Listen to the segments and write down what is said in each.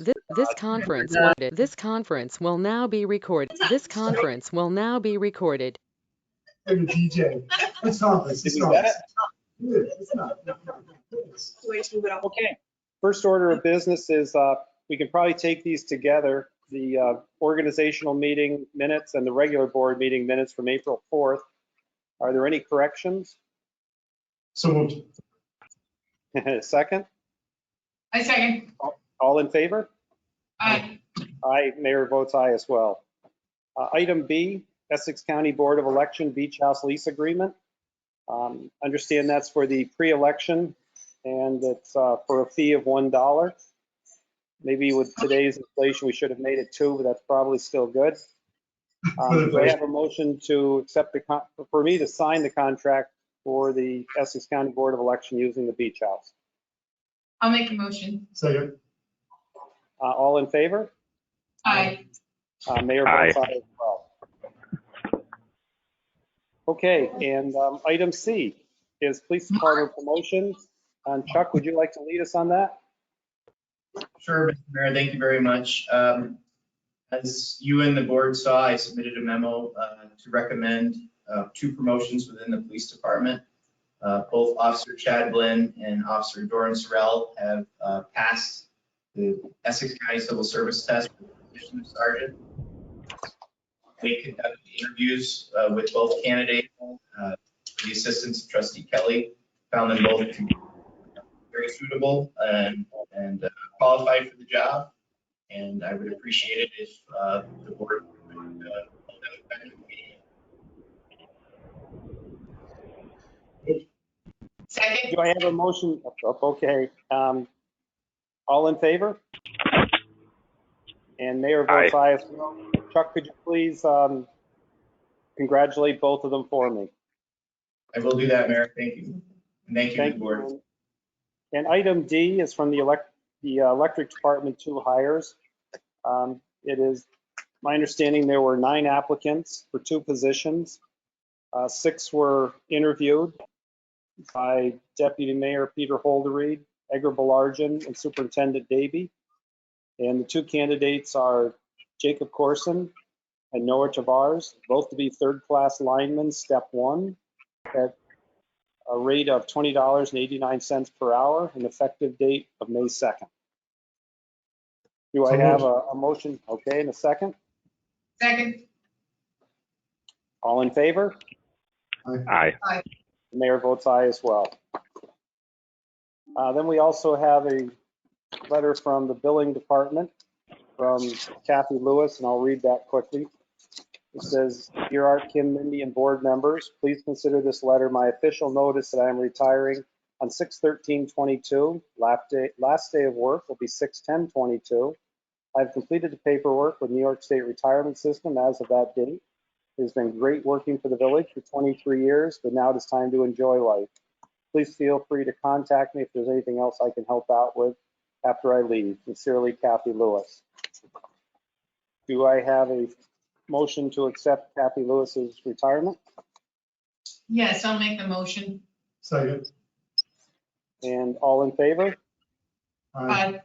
This conference will now be recorded. This conference will now be recorded. Hey, DJ, it's not this. Did It's we not get this. it? It's not. Okay. First order of business is we can probably take these together. The organizational meeting minutes and the regular board meeting minutes from April 4th. Are there any corrections? So moved. Second? I second. All in favor? Aye. Aye, mayor votes aye as well. Item B, Essex County Board of Election Beach House lease agreement. Understand that's for the pre-election and it's for a fee of $1. Maybe with today's inflation, we should have made it $2, but that's probably still good. Do I have a motion to accept for me to sign the contract for the Essex County Board of Election using the beach house? I'll make a motion. Second. All in favor? Aye. Mayor votes aye as well. Okay, and item C is Police Department promotions. Chuck, would you like to lead us on that? Sure, Mr. Mayor, thank you very much. As you and the board saw, I submitted a memo to recommend 2 promotions within the police department. Both Officer Chad Blinn and Officer Doran Sorrell have passed the Essex County Civil Service test for the position of sergeant. We conducted interviews with both candidates. The assistance of Trustee Kelly found them both to be very suitable and qualified for the job. And I would appreciate it if the board would hold that back to me. Second. Do I have a motion? Okay. All in favor? And Mayor votes aye as well. Chuck, could you please congratulate both of them for me? I will do that, Mayor. Thank you. And thank you to the board. you. And item D is from the electric department, 2 hires. It is my understanding there were 9 applicants for 2 positions. 6 were interviewed by Deputy Mayor Peter Holderried, Edgar Belargin, and Superintendent Davey. And the 2 candidates are Jacob Corson and Noah Tavares, both to be 3rd-class linemen, step 1, at a rate of $20.89 per hour, an effective date of May 2nd. Do I have a motion? Okay, and a second? Second. All in favor? Aye. The mayor votes aye as well. Then we also have a letter from the billing department from Kathy Lewis, and I'll read that quickly. It says, "Dear Art, Kim, Mindy, and board members, please consider this letter my official notice that I am retiring on 6/13/22. Last day of work will be 6/10/22. I've completed the paperwork with New York State Retirement System as of that date. It has been great working for the village for 23 years, but now it is time to enjoy life. Please feel free to contact me if there's anything else I can help out with after I leave. Sincerely, Kathy Lewis." Do I have a motion to accept Kathy Lewis's retirement? Yes, I'll make the motion. Second. And all in favor? Aye.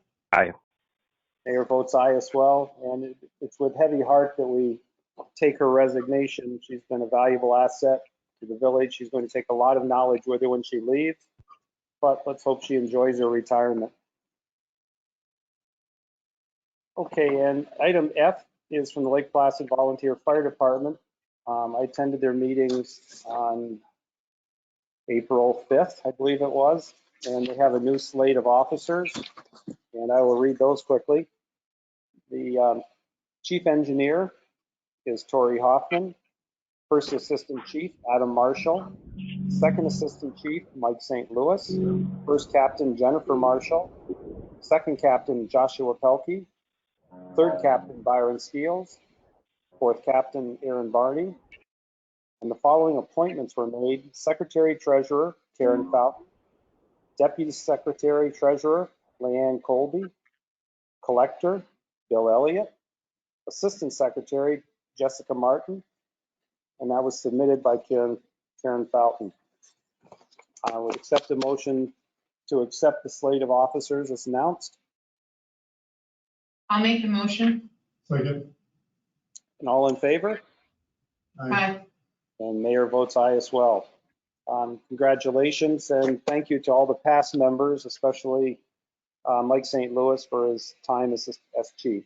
Mayor votes aye as well. And it's with heavy heart that we take her resignation. She's been a valuable asset to the village. She's going to take a lot of knowledge with her when she leaves, but let's hope she enjoys her retirement. Okay, and item F is from the Lake Placid Volunteer Fire Department. I attended their meetings on April 5th, I believe it was, and they have a new slate of officers, and I will read those quickly. The chief engineer is Tori Hoffman. First assistant chief, Adam Marshall. Second assistant chief, Mike St. Louis. First captain, Jennifer Marshall. Second captain, Joshua Pelkey. Third captain, Byron Steels. Fourth captain, Aaron Barney. And the following appointments were made: secretary treasurer, Karen Fountain. Deputy secretary treasurer, Leanne Colby. Collector, Bill Elliott. Assistant secretary, Jessica Martin. And that was submitted by Karen Fountain. I would accept a motion to accept the slate of officers as announced. I'll make the motion. Second. And all in favor? Aye. And mayor votes aye as well. Congratulations and thank you to all the past members, especially Mike St. Louis for his time as chief.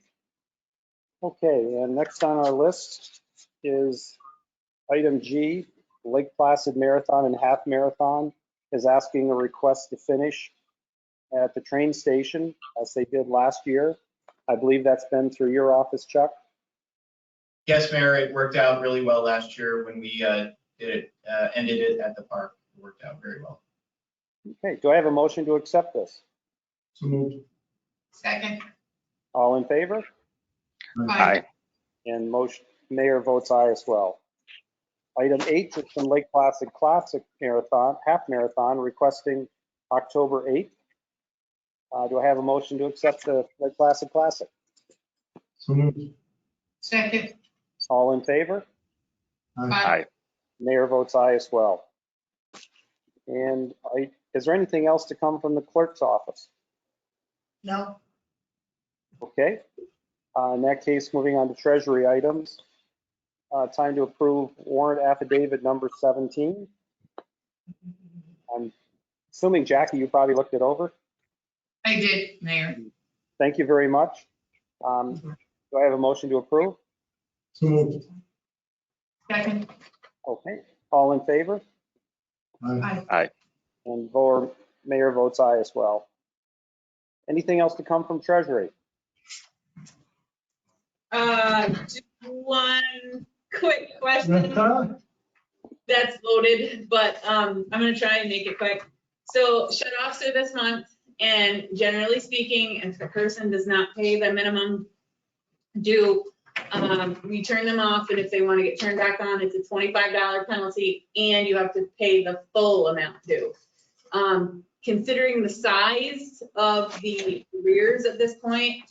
Okay, and next on our list is item G, Lake Placid Marathon and Half Marathon is asking a request to finish at the train station as they did last year. I believe that's been through your office, Chuck. Yes, Mayor, it worked out really well last year when we ended it at the park. It worked out very well. Okay, do I have a motion to accept this? So moved. Second. All in favor? Aye. And motion, mayor votes aye as well. Item H is from Lake Placid Classic Marathon, Half Marathon, requesting October 8th. Do I have a motion to accept the Lake Placid Classic? So moved. Second. All in favor? Aye. Mayor votes aye as well. And is there anything else to come from the clerk's office? No. Okay. In that case, moving on to treasury items. Time to approve warrant affidavit number 17. I'm assuming, Jackie, you probably looked it over. I did, Mayor. Thank you very much. Do I have a motion to approve? So moved. Second. Okay. All in favor? Aye. And mayor votes aye as well. Anything else to come from treasury? Just one quick question that's loaded, but I'm gonna try and make it quick. So shut-offs are this month, and generally speaking, if a person does not pay the minimum due, we turn them off, and if they want to get turned back on, it's a $25 penalty, and you have to pay the full amount due. Considering the size of the arrears at this point,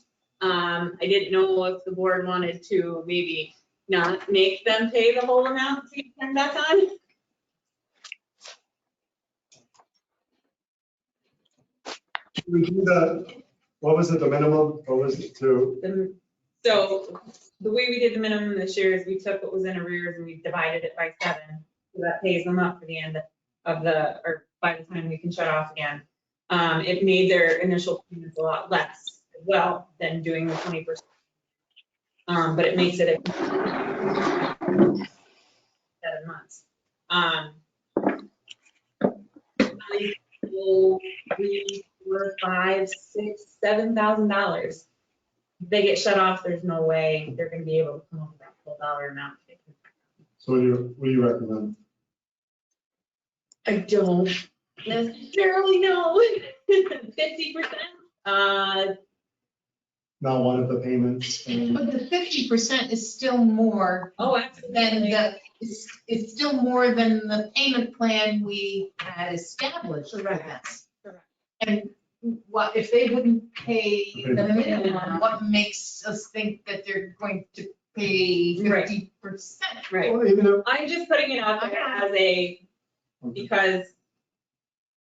I didn't know if the board wanted to maybe not make them pay the whole amount to get turned back on. We do what was it, the minimum? What was it to? So the way we did the minimum this year is we took what was in arrears and we divided it by 7. So that pays them up for the end of or by the time we can shut off again. It made their initial payments a lot less as well than doing the 20%. But it makes it 7 months. $3, $4, $5, $6, $7,000. If they get shut off, there's no way they're gonna be able to come up with that full dollar amount. So what do you recommend? I don't necessarily know. 50%. Not one of the payments? But the 50% is still more Oh, than absolutely. it's still more than the payment plan we had established for them. Correct. And what, if they wouldn't pay the Okay. minimum, what makes us think that they're going to pay Right. 50%? Right. Well, even if, I'm just putting it out there as because,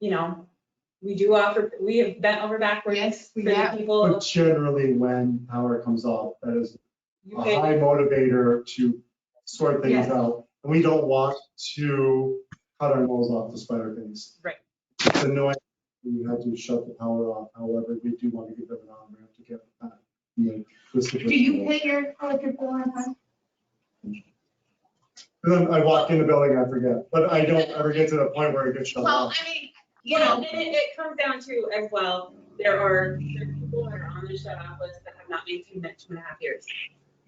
you know, we have bent over backwards Yes, we for the have. people. but generally when power comes off, that is You a pay- high motivator to sort things Yes. out. And we don't want to cut our nose off to spite our face. Right. It's annoying when you have to shut the power off. However, we do want to give them an on-ramp to get it back. Do you pay your electric bill on time? Then I walk in the building, I forget, but I don't ever get to the point where it gets shut Well, off. I mean, you Well, know, and it comes down to as well, there are people that are on the shut off list that have not maintained it 2.5 years.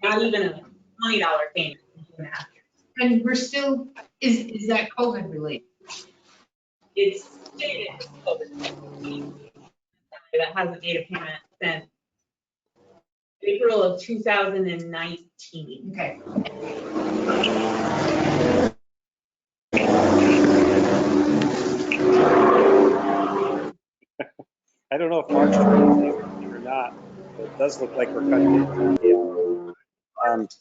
Not even a $20 payment in 2.5 years. and we're still, is that COVID related? It's stated it's COVID. That hasn't made a payment since April of 2019. Okay. I don't know if Mark's trying to or not. It does look like we're cutting it.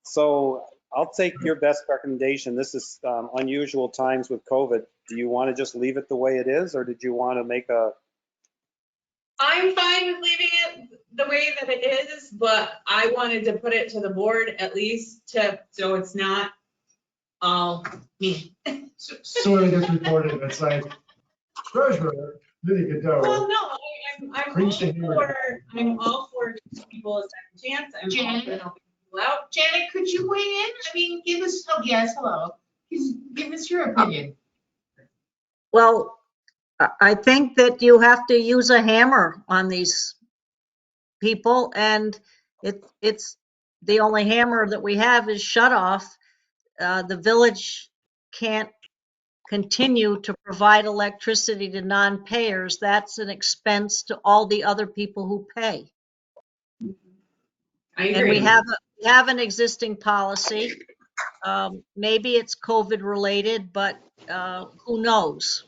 So I'll take your best recommendation. This is unusual times with COVID. Do you want to just leave it the way it is, or did you want to make a? I'm fine with leaving it the way that it is, but I wanted to put it to the board at least so it's not all me. So when it gets reported, it's like treasurer, Mindy Well, Godot. no, I'm all for people a second chance. I'm all for helping people out. Janet, could you weigh in? I mean, give us, oh, yes, hello. Give us your opinion. Well, I think that you have to use a hammer on these people, and it's the only hammer that we have is shut off. The village can't continue to provide electricity to non-payers. That's an expense to all the other people who pay. I And agree. we have an existing policy. Maybe it's COVID related, but who knows?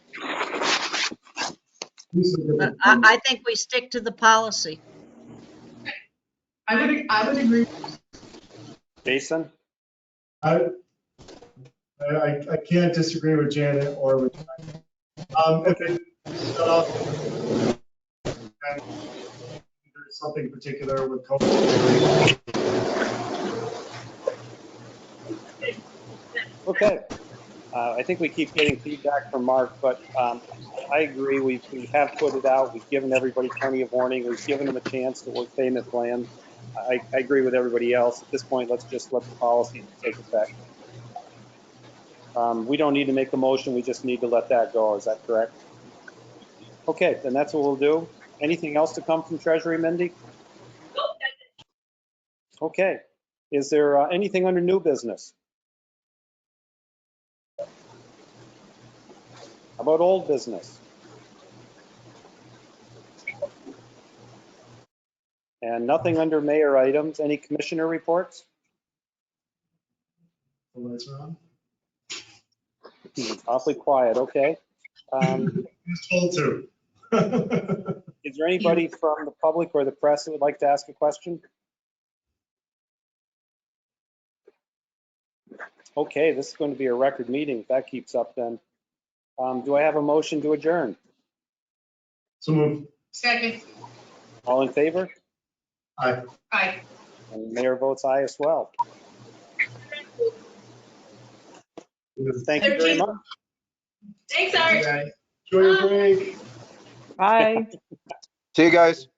But I think we stick to the policy. I would agree. Jason? I can't disagree with Janet or with, if it shut off, and there's something particular with COVID. Okay. I think we keep getting feedback from Mark, but I agree. We have put it out. We've given everybody plenty of warning. We've given them a chance to work payment plan. I agree with everybody else. At this point, let's just let the policy take effect. We don't need to make a motion. We just need to let that go. Is that correct? Okay, then that's what we'll do. Anything else to come from Treasury, Mindy? Nope, that's it. Okay. Is there anything under new business? How about old business? And nothing under mayor items. Any commissioner reports? The lights are on. Awfully quiet, okay. Who's told to? Is there anybody from the public or the press that would like to ask a question? Okay, this is going to be a record meeting if that keeps up then. Do I have a motion to adjourn? So move. Second, All in favor? Aye. aye. And the mayor votes aye as well. Thank you very 13. much. Thanks, Art. Enjoy your break. Bye. See you guys.